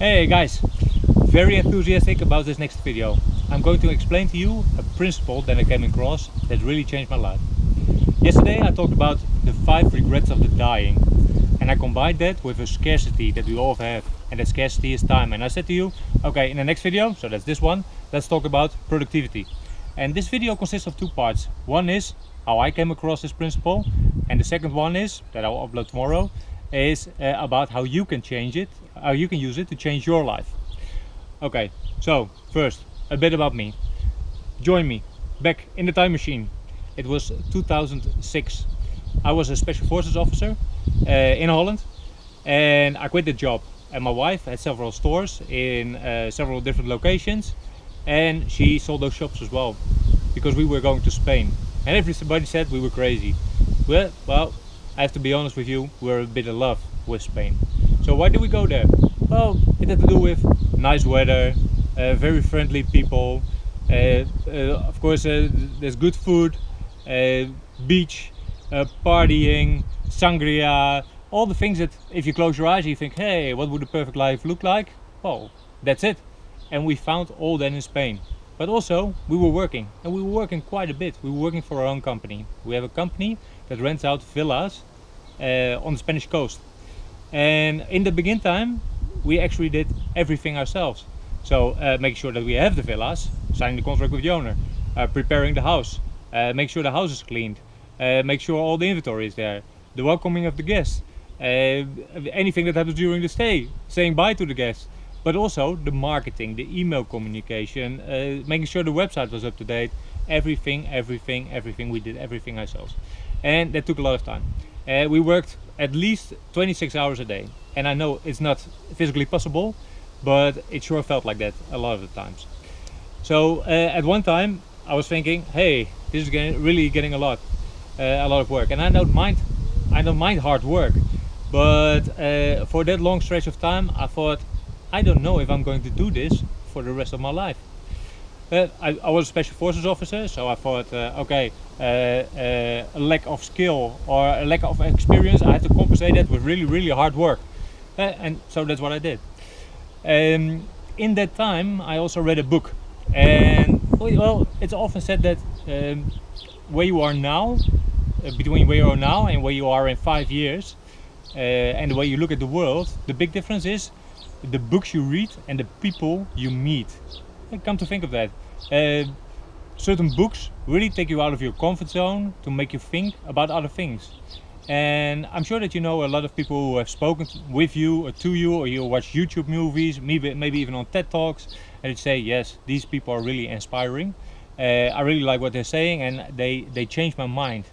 Hey guys, very enthusiastic about this next video. I'm going to explain to you a principle that I came across that really changed my life. Yesterday I talked about the 5 regrets of the dying, and I combined that with a scarcity that we all have, and that scarcity is time. And I said to you, okay, in the next video, so that's this one, let's talk about productivity. And this video consists of 2 parts. One is how I came across this principle, and the second one is, that I'll upload tomorrow, is about how you can change it, how you can use it to change your life. Okay, so first, a bit about me. Join me back in the time machine. It was 2006. I was a special forces officer in Holland, and I quit the job. And my wife had several stores in several different locations, and she sold those shops as well, because we were going to Spain. And everybody said we were crazy. Well, I have to be honest with you, we're a bit in love with Spain. So why did we go there? Well, it had to do with nice weather, very friendly people, of course there's good food, beach, partying, sangria, all the things that if you close your eyes you think, hey, what would a perfect life look like? Well, that's it. And we found all that in Spain. But also we were working, and we were working quite a bit. We were working for our own company. We have a company that rents out villas on the Spanish coast. And in the beginning time we actually did everything ourselves. So make sure that we have the villas, signing the contract with the owner, preparing the house, make sure the house is cleaned, make sure all the inventory is there, the welcoming of the guests, anything that happens during the stay, saying bye to the guests. But also the marketing, the email communication, making sure the website was up to date, everything. We did everything ourselves. And that took a lot of time. We worked at least 26 hours a day. And I know it's not physically possible, but it sure felt like that a lot of the times. So at one time I was thinking, hey, this is really getting a lot of work. And I don't mind hard work. But for that long stretch of time, I thought, I don't know if I'm going to do this for the rest of my life. I was a special forces officer, so I thought, okay, a lack of skill or a lack of experience, I had to compensate that with really hard work. And so that's what I did. In that time I also read a book, and well, it's often said that where you are now, between where you are now and where you are in 5 years, and the way you look at the world, the big difference is the books you read and the people you meet. And come to think of that, certain books really take you out of your comfort zone to make you think about other things. And I'm sure that you know a lot of people who have spoken with you or to you, or you watch YouTube movies, maybe even on TED Talks, and you say, yes, these people are really inspiring. I really like what they're saying, and they changed my mind.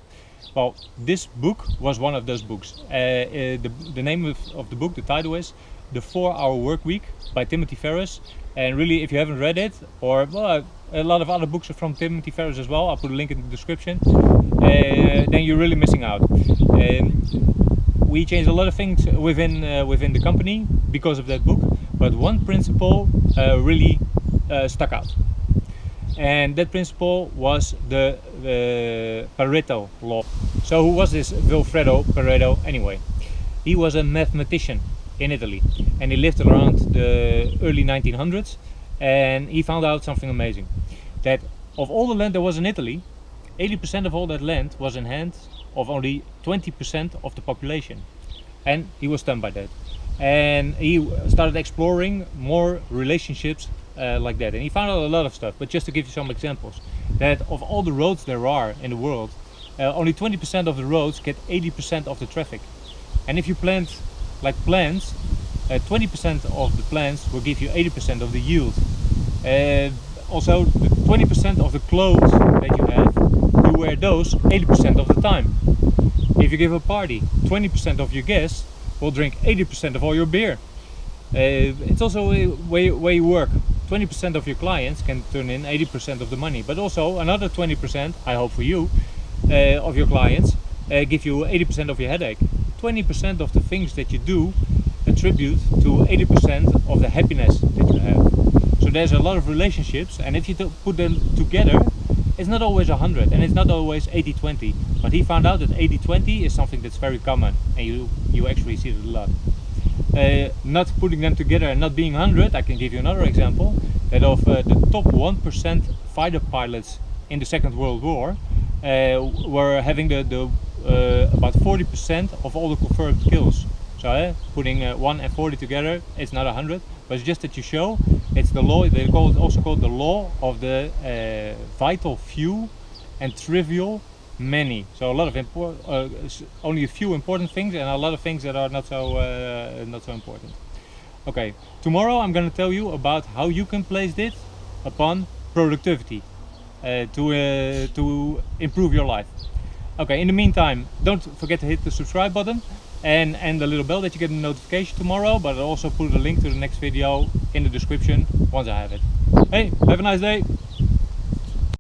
Well, this book was one of those books. The name of the book, the title is The 4-Hour Work Week by Timothy Ferriss. And really, if you haven't read it, or well, a lot of other books are from Timothy Ferriss as well, I'll put a link in the description, then you're really missing out. We changed a lot of things within the company because of that book, but one principle really stuck out. And that principle was the Pareto law. So who was this Vilfredo Pareto anyway? He was a mathematician in Italy, and he lived around the early 1900s, and he found out something amazing, that of all the land there was in Italy, 80% of all that land was in hands of only 20% of the population. And he was stunned by that, and he started exploring more relationships like that, and he found out a lot of stuff. But just to give you some examples, that of all the roads there are in the world, only 20% of the roads get 80% of the traffic. And if you plant like plants, 20% of the plants will give you 80% of the yield. Also, the 20% of the clothes that you have, you wear those 80% of the time. If you give a party, 20% of your guests will drink 80% of all your beer. It's also a way you work. 20% of your clients can turn in 80% of the money, but also another 20%, I hope for you, of your clients give you 80% of your headache. 20% of the things that you do attribute to 80% of the happiness that you have. So there's a lot of relationships, and if you put them together, it's not always 100, and it's not always 80-20. But he found out that 80-20 is something that's very common, and you actually see it a lot. not putting them together and not being 100, I can give you another example, that of the top 1% fighter pilots in the Second World War were having about 40% of all the confirmed kills. So putting 1 and 40 together, it's not 100, but it's just that you show it's the law. They also call it the law of the vital few and trivial many. So a lot of only a few important things and a lot of things that are not so important. Okay, tomorrow I'm going to tell you about how you can place this upon productivity to improve your life. Okay, in the meantime, don't forget to hit the subscribe button and the little bell that you get a notification tomorrow, but I'll also put a link to the next video in the description once I have it. Hey, have a nice day!